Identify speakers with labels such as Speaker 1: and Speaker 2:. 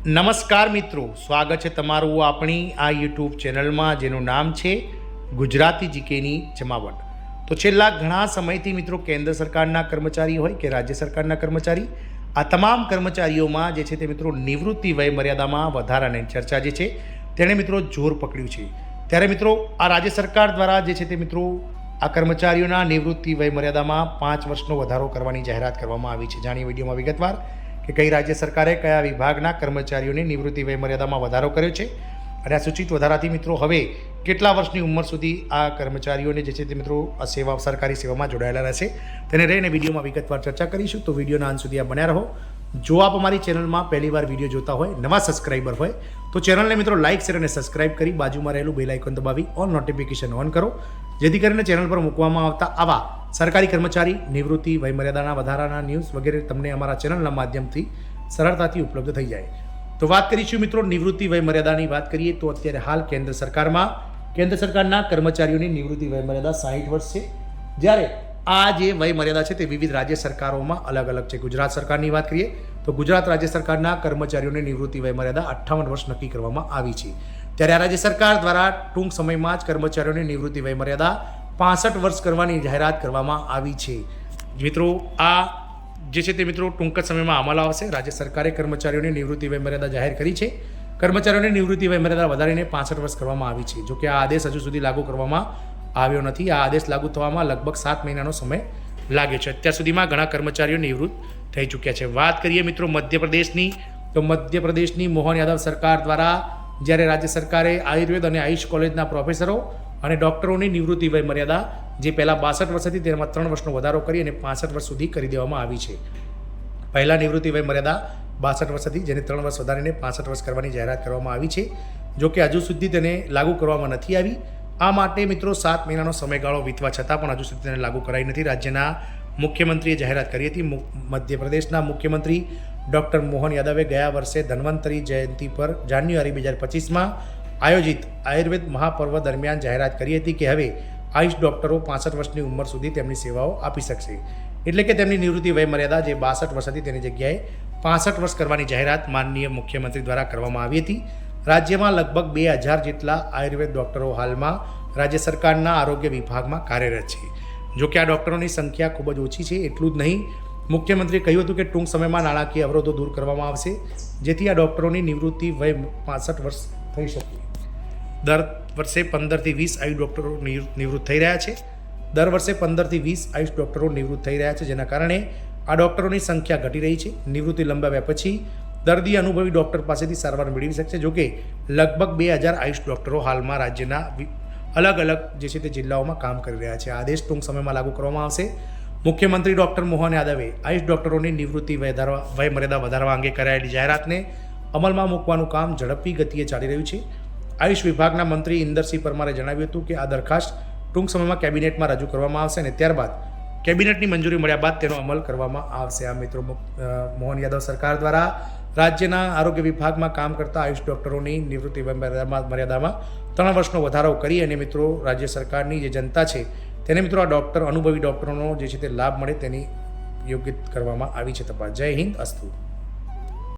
Speaker 1: નમસ્કાર મિત્રો, સ્વાગત છે તમારું આપણી આ યુટ્યુબ ચેનલમાં જેનું નામ છે ગુજરાતી જીકેની જમાવટ. તો છેલ્લા ઘણા સમયથી મિત્રો કેન્દ્ર સરકારના કર્મચારી હોય કે રાજ્ય સરકારના કર્મચારી, આ તમામ કર્મચારીઓમાં જે છે તે મિત્રો નિવૃત્તિ વય મર્યાદામાં વધારાની ચર્ચા જે છે તેણે મિત્રો જોર પકડ્યું છે. ત્યારે મિત્રો આ રાજ્ય સરકાર દ્વારા જે છે તે મિત્રો આ કર્મચારીઓના નિવૃત્તિ વય મર્યાદામાં 5 વર્ષનો વધારો કરવાની જાહેરાત કરવામાં આવી છે. જાણીએ વિડીયોમાં વિગતવાર કે કઈ રાજ્ય સરકારે કયા વિભાગના કર્મચારીઓની નિવૃત્તિ વય મર્યાદામાં વધારો કર્યો છે અને આ સૂચિત વધારાથી મિત્રો હવે કેટલા વર્ષની ઉંમર સુધી આ કર્મચારીઓને જે છે તે મિત્રો આ સેવા સરકારી સેવામાં જોડાયેલા રહેશે તેને રહીને વિડીયોમાં વિગતવાર ચર્ચા કરીશું. તો વિડીયોના અંત સુધી આ બન્યા રહો. જો આપ અમારી ચેનલમાં પહેલીવાર વિડીયો જોતા હોય, નવા સબસ્ક્રાઈબર હોય તો ચેનલને મિત્રો લાઇક શેર અને સબસ્ક્રાઇબ કરી બાજુમાં રહેલું બેલ આઇકોન દબાવી ઓલ નોટિફિકેશન ઓન કરો, જેથી કરીને ચેનલ પર મૂકવામાં આવતા આવા સરકારી કર્મચારી નિવૃત્તિ વયમર્યાદાના વધારાના ન્યૂઝ વગેરે તમને અમારા ચેનલના માધ્યમથી સરળતાથી ઉપલબ્ધ થઈ જાય. તો વાત કરીશું મિત્રો નિવૃત્તિ વયમર્યાદાની. વાત કરીએ તો અત્યારે હાલ કેન્દ્ર સરકારના કર્મચારીઓની નિવૃત્તિ વયમર્યાદા 60 વર્ષ છે, જ્યારે આ જે વયમર્યાદા છે તે વિવિધ રાજ્ય સરકારોમાં અલગ અલગ છે. ગુજરાત સરકારની વાત કરીએ તો ગુજરાત રાજ્ય સરકારના કર્મચારીઓની નિવૃત્તિ વયમર્યાદા 58 વર્ષ નક્કી કરવામાં આવી છે. ત્યારે આ રાજ્ય સરકાર દ્વારા ટૂંક સમયમાં જ કર્મચારીઓની નિવૃત્તિ વયમર્યાદા 65 વર્ષ કરવાની જાહેરાત કરવામાં આવી છે. મિત્રો આ જે છે તે મિત્રો ટૂંક જ સમયમાં અમલ આવશે. રાજ્ય સરકારે કર્મચારીઓની નિવૃત્તિ વયમર્યાદા જાહેર કરી છે. કર્મચારીઓની નિવૃત્તિ વયમર્યાદા વધારીને 65 વર્ષ કરવામાં આવી છે. જોકે આ આદેશ હજુ સુધી લાગુ કરવામાં આવ્યો નથી. આ આદેશ લાગુ થવામાં લગભગ 7 મહિનાનો સમય લાગે છે. અત્યાર સુધીમાં ઘણા કર્મચારીઓ નિવૃત્ત થઈ ચૂક્યા છે. વાત કરીએ મિત્રો મધ્યપ્રદેશની, તો મધ્યપ્રદેશની મોહન યાદવ સરકાર દ્વારા જ્યારે રાજ્ય સરકારે આયુર્વેદ અને આયુષ કોલેજના પ્રોફેસરો અને ડૉક્ટરોની નિવૃત્તિ વય મર્યાદા જે પહેલાં 62 વર્ષ હતી તેમાં 3 વર્ષનો વધારો કરી અને 65 વર્ષ સુધી કરી દેવામાં આવી છે. પહેલાં નિવૃત્તિ વય મર્યાદા 62 વર્ષ હતી, જેને 3 વર્ષ વધારીને 65 વર્ષ કરવાની જાહેરાત કરવામાં આવી છે. જોકે હજુ સુધી તેને લાગુ કરવામાં નથી આવી. આ માટે મિત્રો 7 મહિનાનો સમયગાળો વીતવા છતાં પણ હજુ સુધી તેને લાગુ કરાઈ નથી. રાજ્યના મુખ્યમંત્રીએ જાહેરાત કરી હતી. મધ્યપ્રદેશના મુખ્યમંત્રી ડૉક્ટર મોહન યાદવે ગયા વર્ષે ધન્વંતરી જયંતિ પર જાન્યુઆરી 2025માં આયોજિત આયુર્વેદ મહાપર્વ દરમિયાન જાહેરાત કરી હતી કે હવે આયુષ ડૉક્ટરો 65 વર્ષની ઉંમર સુધી તેમની સેવાઓ આપી શકશે. એટલે કે તેમની નિવૃત્તિ વય મર્યાદા જે 62 વર્ષ હતી તેની જગ્યાએ 65 વર્ષ કરવાની જાહેરાત માનનીય મુખ્યમંત્રી દ્વારા કરવામાં આવી હતી. રાજ્યમાં લગભગ 2000 જેટલા આયુર્વેદ ડૉક્ટરો હાલમાં રાજ્ય સરકારના આરોગ્ય વિભાગમાં કાર્યરત છે. જોકે આ ડૉક્ટરોની સંખ્યા ખૂબ જ ઓછી છે. એટલું જ નહીં, મુખ્યમંત્રીએ કહ્યું હતું કે ટૂંક સમયમાં નાણાકીય અવરોધો દૂર કરવામાં આવશે, જેથી આ ડૉક્ટરોની નિવૃત્તિ વય 65 વર્ષ થઈ શકે. દર વર્ષે 15 થી 20 આયુષ ડૉક્ટરો નિવૃત્ત થઈ રહ્યા છે. દર વર્ષે 15 થી 20 આયુષ ડૉક્ટરો નિવૃત્ત થઈ રહ્યા છે, જેના કારણે આ ડૉક્ટરોની સંખ્યા ઘટી રહી છે. નિવૃત્તિ લંબાવ્યા પછી દર્દી અનુભવી ડૉક્ટર પાસેથી સારવાર મેળવી શકશે. જોકે લગભગ 2000 આયુષ ડૉક્ટરો હાલમાં રાજ્યના અલગ અલગ જે છે તે જિલ્લાઓમાં કામ કરી રહ્યા છે. આદેશ ટૂંક સમયમાં લાગુ કરવામાં આવશે. મુખ્યમંત્રી ડૉક્ટર મોહન યાદવે આયુષ ડૉક્ટરોની નિવૃત્તિ વય મર્યાદા વધારવા અંગે કરાયેલી જાહેરાતને અમલમાં મૂકવાનું કામ ઝડપી ગતિએ ચાલી રહ્યું છે. આયુષ વિભાગના મંત્રી ઇન્દરસિંહ પરમારે જણાવ્યું હતું કે આ દરખાસ્ત ટૂંક સમયમાં કેબિનેટમાં રજૂ કરવામાં આવશે અને ત્યારબાદ કેબિનેટની મંજૂરી મળ્યા બાદ તેનો અમલ કરવામાં આવશે. આ મિત્રો મોહન યાદવ સરકાર દ્વારા રાજ્યના આરોગ્ય વિભાગમાં કામ કરતા આયુષ ડૉક્ટરોની નિવૃત્તિ મર્યાદામાં 3 વર્ષનો વધારો કરી અને મિત્રો રાજ્ય સરકારની જે જનતા છે તેને મિત્રો આ અનુભવી ડૉક્ટરોનો જે છે તે લાભ મળે તેની યોગ્ય કરવામાં આવી છે તપાસ. જય હિન્દ, અસ્તુ.